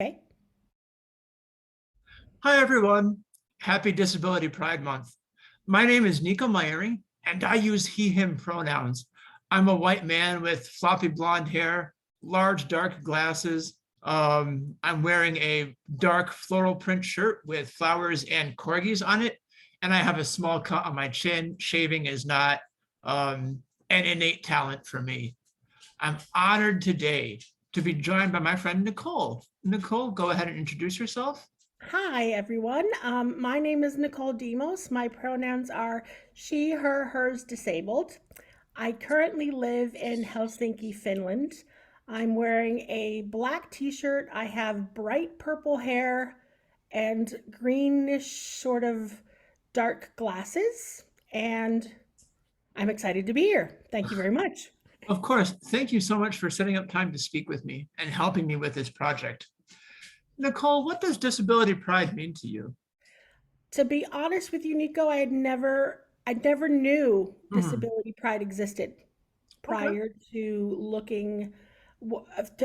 Okay. Hi, everyone. Happy Disability Pride Month. My name is Nico Myrie, and I use he, him pronouns. I'm a white man with floppy blonde hair, large dark glasses. I'm wearing a dark floral print shirt with flowers and corgis on it, and I have a small cut on my chin. Shaving is not an innate talent for me. I'm honored today to be joined by my friend Nicole. Nicole, go ahead and introduce yourself. Hi, everyone. My name is Nicole Demos. My pronouns are she, her, hers, disabled. I currently live in Helsinki, Finland. I'm wearing a black t-shirt. I have bright purple hair and greenish sort of dark glasses. And I'm excited to be here. Thank you very much. Of course. Thank you so much for setting up time to speak with me and helping me with this project. Nicole, what does disability pride mean to you? To be honest with you, Nico, I never knew Mhm. disability pride existed Okay. prior to looking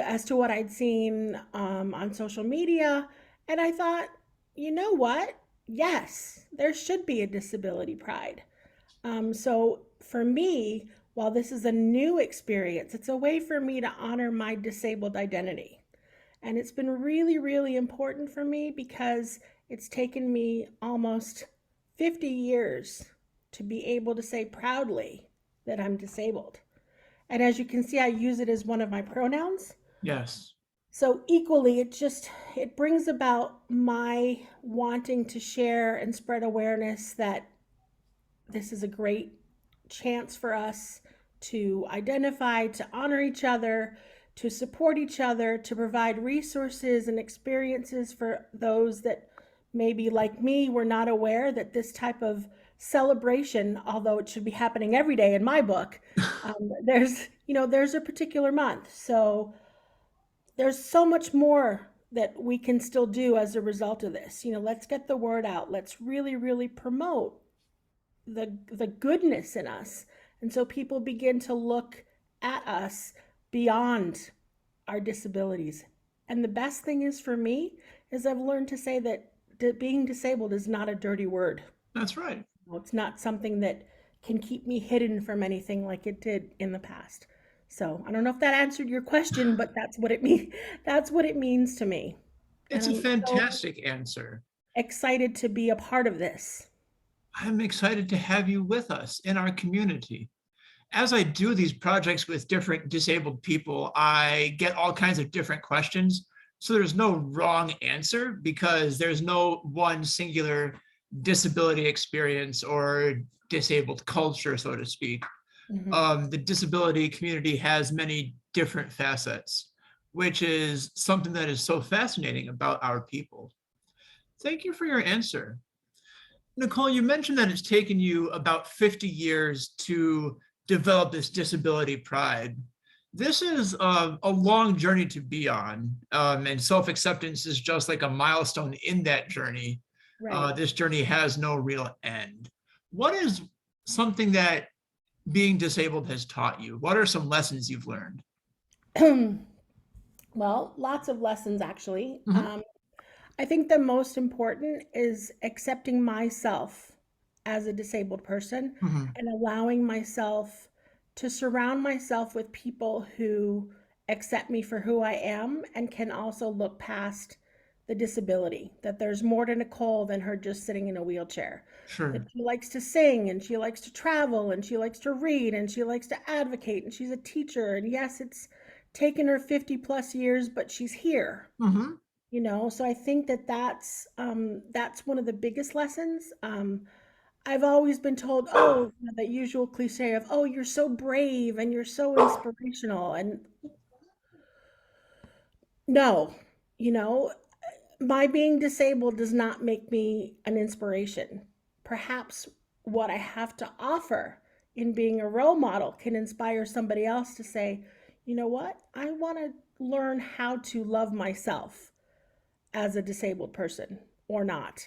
as to what I'd seen on social media. And I thought, you know what? Yes, there should be a disability pride. So for me, while this is a new experience, it's a way for me to honor my disabled identity. And it's been really, really important for me because it's taken me almost 50 years to be able to say proudly that I'm disabled. And as you can see, I use it as one of my pronouns. Yes. So equally, it brings about my wanting to share and spread awareness that this is a great chance for us to identify, to honor each other, to support each other, to provide resources and experiences for those that maybe, like me, were not aware that this type of celebration, although it should be happening every day in my book, there's a particular month. So there's so much more that we can still do as a result of this. Let's get the word out. Let's really, really promote the goodness in us. And so people begin to look at us beyond our disabilities. And the best thing is for me is I've learned to say that being disabled is not a dirty word. That's right. It's not something that can keep me hidden from anything like it did in the past. So I don't know if that answered your question, but that's what it means. That's what it means to me. And It's a I'm so fantastic answer. excited to be a part of this. I'm excited to have you with us in our community. As I do these projects with different disabled people, I get all kinds of different questions. So there's no wrong answer because there's no one singular disability experience or disabled culture, so to speak. Mhm. The disability community has many different facets, which is something that is so fascinating about our people. Thank you for your answer. Nicole, you mentioned that it's taken you about 50 years to develop this disability pride. This is a long journey to be on, and self acceptance is just like a milestone in that journey. Right. This journey has no real end. What is something that being disabled has taught you? What are some lessons you've learned? Well, lots of lessons actually. Mhm. I think the most important is accepting myself as a disabled person Mhm. and allowing myself to surround myself with people who accept me for who I am and can also look past the disability, that there's more to Nicole than her just sitting in a wheelchair, that Sure. she likes to sing and she likes to travel and she likes to read and she likes to advocate and she's a teacher. And yes, it's taken her 50 plus years, but she's here. Mhm. So I think that that's one of the biggest lessons. I've always been told, oh, that usual cliche of, oh, you're so brave and you're so inspirational. And no, you know, my being disabled does not make me an inspiration. Perhaps what I have to offer in being a role model can inspire somebody else to say, you know what? I want to learn how to love myself as a disabled person or not.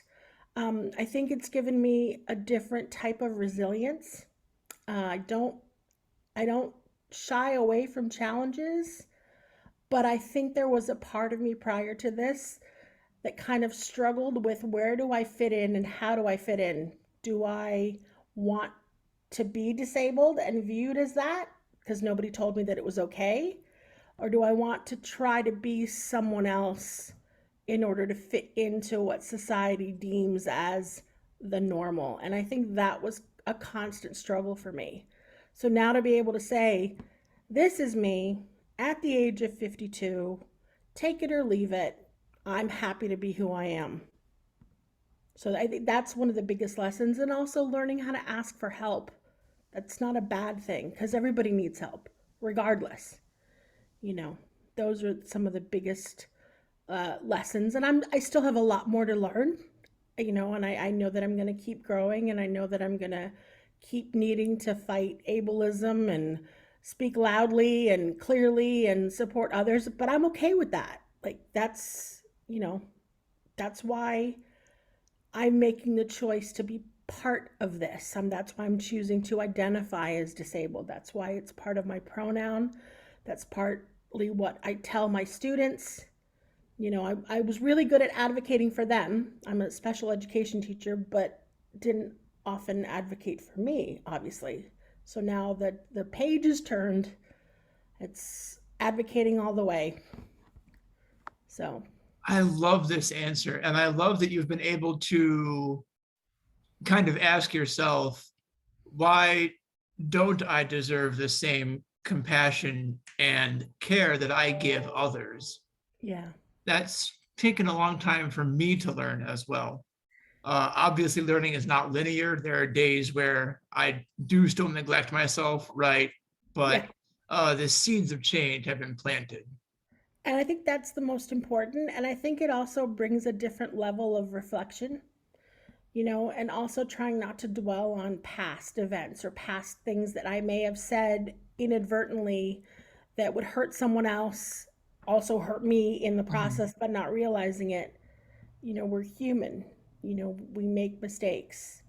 I think it's given me a different type of resilience. I don't shy away from challenges, But I think there was a part of me prior to this that kind of struggled with where do I fit in and how do I fit in? Do I want to be disabled and viewed as that because nobody told me that it was okay? Or do I want to try to be someone else in order to fit into what society deems as the normal? And I think that was a constant struggle for me. So now to be able to say, this is me at the age of 52, take it or leave it. I'm happy to be who I am. So I think that's one of the biggest lessons. And also learning how to ask for help. That's not a bad thing because everybody needs help, regardless. You know, those are some of the biggest lessons. And I still have a lot more to learn, and I know that I'm going to keep growing, and I know that I'm going to keep needing to fight ableism and speak loudly and clearly and support others. But I'm okay with that. Like, that's why I'm making the choice to be part of this. That's why I'm choosing to identify as disabled. That's why it's part of my pronoun. That's partly what I tell my students. I was really good at advocating for them. I'm a special education teacher, but didn't often advocate for me, obviously. So now that the page is turned, it's advocating all the way. So, I love this answer. And I love that you've been able to kind of ask yourself, why don't I deserve the same compassion and care that I give others? yeah. That's taken a long time for me to learn as well. Obviously, learning is not linear. There are days where I do still neglect myself, right? Yeah. But the seeds of change have been planted. And I think that's the most important. And I think it also brings a different level of reflection, and also trying not to dwell on past events or past things that I may have said inadvertently that would hurt someone else, also hurt me in the Mhm. process, but not realizing it. We're human, we make mistakes.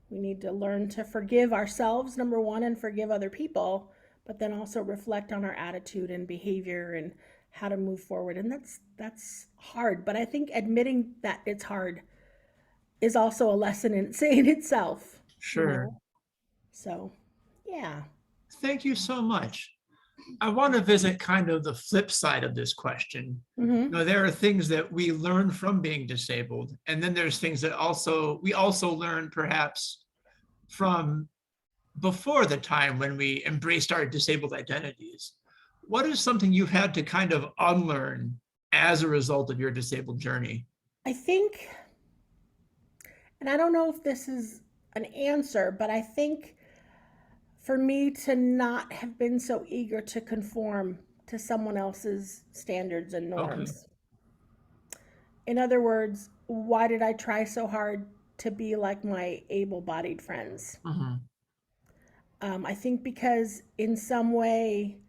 We need to learn to forgive ourselves, number one, and forgive other people, but then also reflect on our attitude and behavior and how to move forward. And that's hard. But I think admitting that it's hard is also a lesson in itself, you Sure. know? So, yeah. Thank you so much. I want to visit kind of the flip side of this question. Mm-hmm. There are things that we learn from being disabled, and then there's things that we also learn perhaps from before the time when we embraced our disabled identities. What is something you've had to kind of unlearn as a result of your disabled journey? I think, and I don't know if this is an answer, but I think for me to not have been so eager to conform to someone else's standards and Okay. norms. In other words, why did I try so hard to be like my able bodied friends? Mhm. I think because in some way,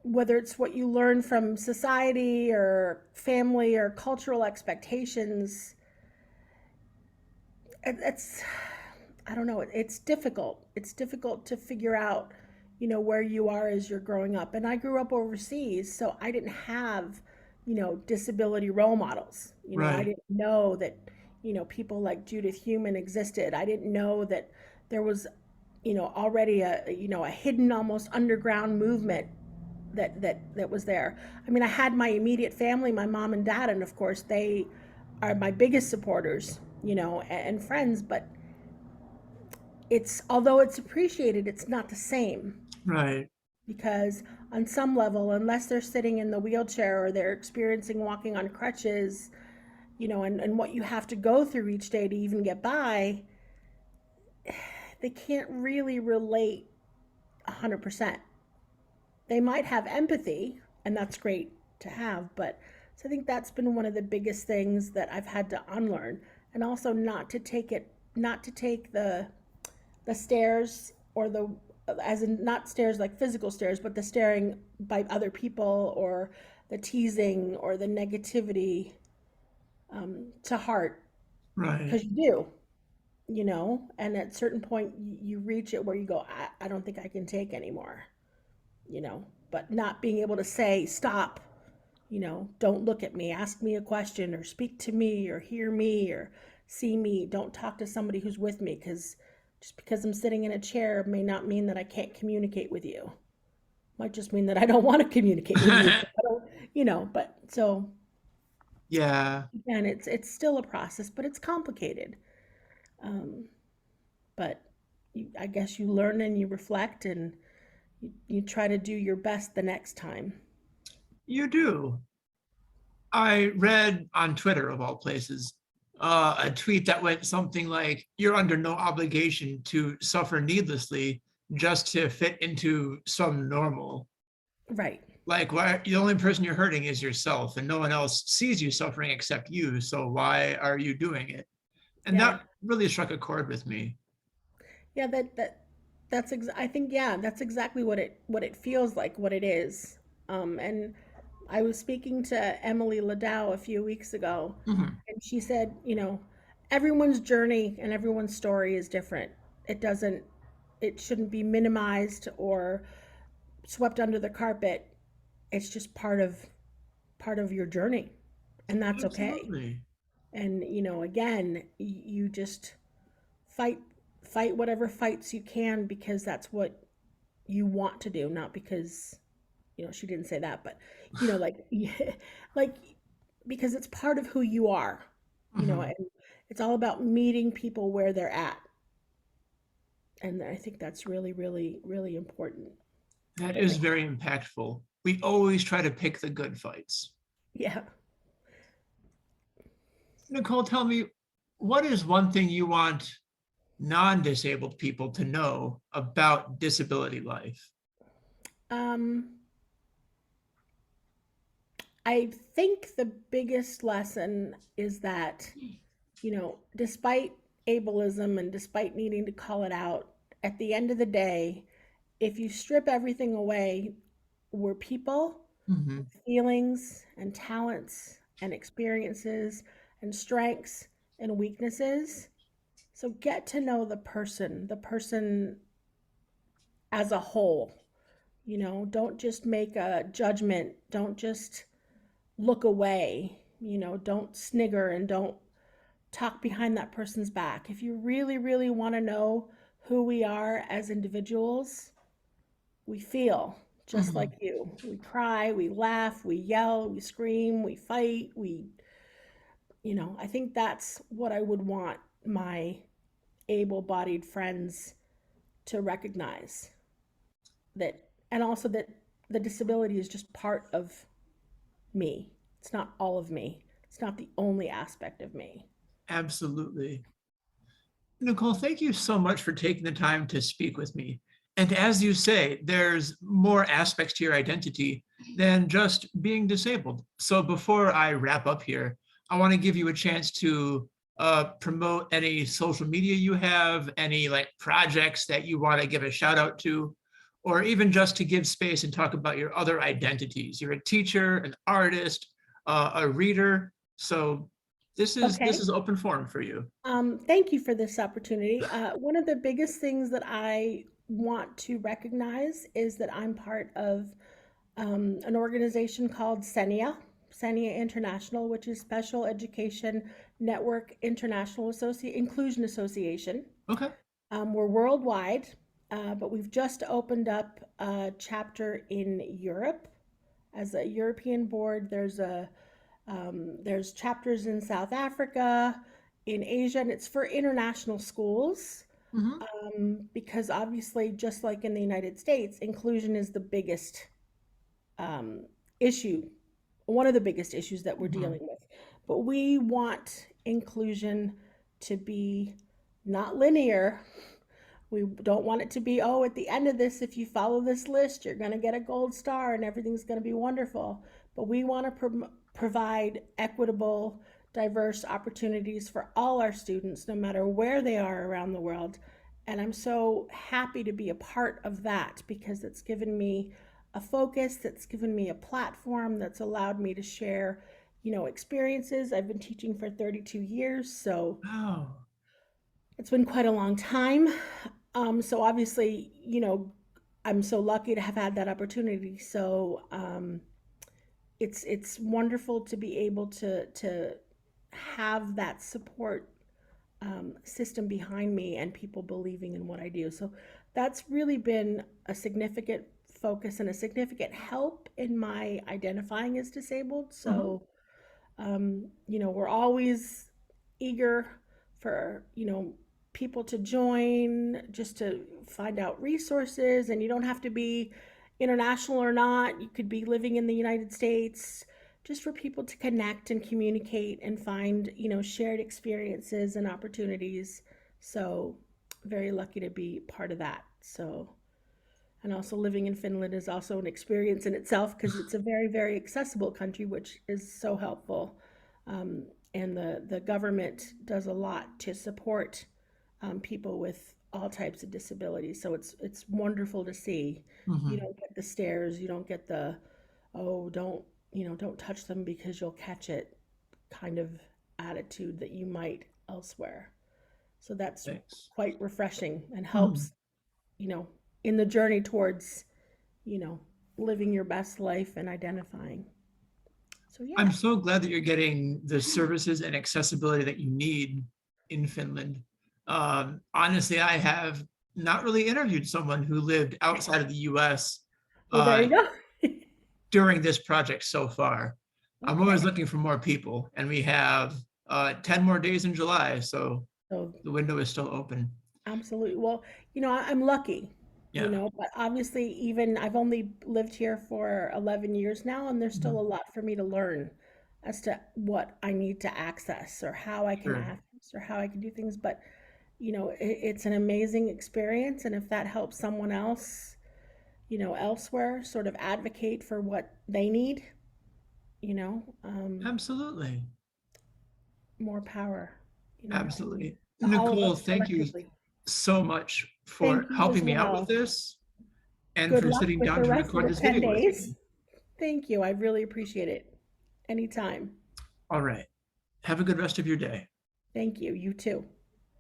whether it's what you learn from society or family or cultural expectations, it's, I don't know, it's difficult. It's difficult to figure out, where you are as you're growing up. And I grew up overseas, so I didn't have, disability role models. I Right. didn't know that, people like Judith Heumann existed. I didn't know that there was, already a hidden, almost underground movement that was there. I mean, I had my immediate family, my mom and dad, and of course they are my biggest supporters, and friends, but it's, although it's appreciated, it's not the same Right. because on some level, unless they're sitting in the wheelchair or they're experiencing walking on crutches, and what you have to go through each day to even get by, they can't really relate 100%. They might have empathy, and that's great to have, but so I think that's been one of the biggest things that I've had to unlearn, and also not to take the stairs or the, as in not stairs like physical stairs, but the staring by other people or the teasing or the negativity to heart, Right. because you do, and at a certain point you reach it where you go, I don't think I can take anymore, you know but not being able to say, stop, don't look at me, ask me a question, or speak to me, or hear me, or see me. Don't talk to somebody who's with me, because just because I'm sitting in a chair may not mean that I can't communicate with you. Might just mean that I don't want to communicate with you. I don't, but so Yeah, again, it's still a process, but it's complicated. Um, but I guess you learn and you reflect and you try to do your best the next time. you do. I read on Twitter, of all places, a tweet that went something like, "You're under no obligation to suffer needlessly just to fit into some normal." Right. Like, why the only person you're hurting is yourself, and no one else sees you suffering except you. So why are you doing it? And Yeah. that really struck a chord with me. Yeah, I think, yeah, that's exactly what it feels like, what it is. And I was speaking to Emily Ladau a few weeks ago, Mhm. and she said, everyone's journey and everyone's story is different. It doesn't it shouldn't be minimized or swept under the carpet. It's just part of your journey, and that's okay. Absolutely. And again, you just fight fight whatever fights you can, because that's what you want to do, not because she didn't say that, but like like because it's part of who you are, Mhm. and it's all about meeting people where they're at, and I think that's really, really, really important. That But is very impactful. We always try to pick the good fights. yeah. Nicole, tell me, what is one thing you want non-disabled people to know about disability life? um I think the biggest lesson is that, despite ableism and despite needing to call it out, at the end of the day, if you strip everything away, we're people with Mhm. feelings and talents and experiences and strengths and weaknesses. So get to know the person as a whole. Don't just make a judgment. Don't just look away. Don't snigger and don't talk behind that person's back. If you really, really want to know who we are as individuals, we feel just like Mhm. you. We cry, we laugh, we yell, we scream, we fight. I think that's what I would want my able bodied friends to recognize, that, and also that the disability is just part of me. It's not all of me, it's not the only aspect of me. Absolutely. Nicole, thank you so much for taking the time to speak with me. And as you say, there's more aspects to your identity than just being disabled. So before I wrap up here, I want to give you a chance to promote any social media you have, any like projects that you want to give a shout out to, or even just to give space and talk about your other identities. You're a teacher, an artist, a reader. So this Okay. is open forum for you. Thank you for this opportunity. One of the biggest things that I want to recognize is that I'm part of an organization called Senia International, which is Special Education Network International Inclusion Association. Okay. We're worldwide, but we've just opened up a chapter in Europe as a European board. There's chapters in South Africa, in Asia, and it's for international schools, Mhm. because obviously, just like in the United States, inclusion is the biggest um, issue, one of the biggest issues that we're Mhm. dealing with. But we want inclusion to be not linear. We don't want it to be, oh, at the end of this, if you follow this list, you're going to get a gold star and everything's going to be wonderful. But we want to provide equitable, diverse opportunities for all our students, no matter where they are around the world. And I'm so happy to be a part of that, because it's given me a focus, that's given me a platform, that's allowed me to share, experiences. I've been teaching for 32 years, so Oh, it's been quite a long time. So obviously, I'm so lucky to have had that opportunity. So it's wonderful to be able to have that support system behind me and people believing in what I do. So that's really been a significant focus and a significant help in my identifying as disabled. Mhm. So we're always eager for, people to join just to find out resources. And you don't have to be international or not. You could be living in the United States, just for people to connect and communicate and find, shared experiences and opportunities. So, very lucky to be part of that. So, and also living in Finland is also an experience in itself because it's a very, very accessible country, which is so helpful. Um, and the government does a lot to support people with all types of disabilities. So it's wonderful to see. You Mhm. don't get the stares, you don't get the, oh, don't touch them because you'll catch it kind of attitude that you might elsewhere. So that's Thanks. quite refreshing and Mhm. helps, you know, in the journey towards, you know, living your best life and identifying. So I'm yeah. so glad that you're getting the services and accessibility that you need in Finland. Honestly, I have not really interviewed someone who lived outside of the US Well, there uh, you go. during this project so far. I'm always Okay. looking for more people, and we have 10 more days in July, so So the window is still open. absolutely. Well, I'm lucky, Yeah, but obviously, even I've only lived here for 11 years now, and there's still mhm, a lot for me to learn as to what I need to access or how I can sure. access or how I can do things. But, it's an amazing experience. And if that helps someone else, elsewhere, sort of advocate for what they need, Absolutely. more power, Absolutely. to all of Nicole, us thank you collectively. so much for Thank you as helping me out with well. this and Good for luck sitting with down the to rest of record the this 10 video with days. me. Thank you. I really appreciate it. Anytime. All right. Have a good rest of your day. Thank you. You too.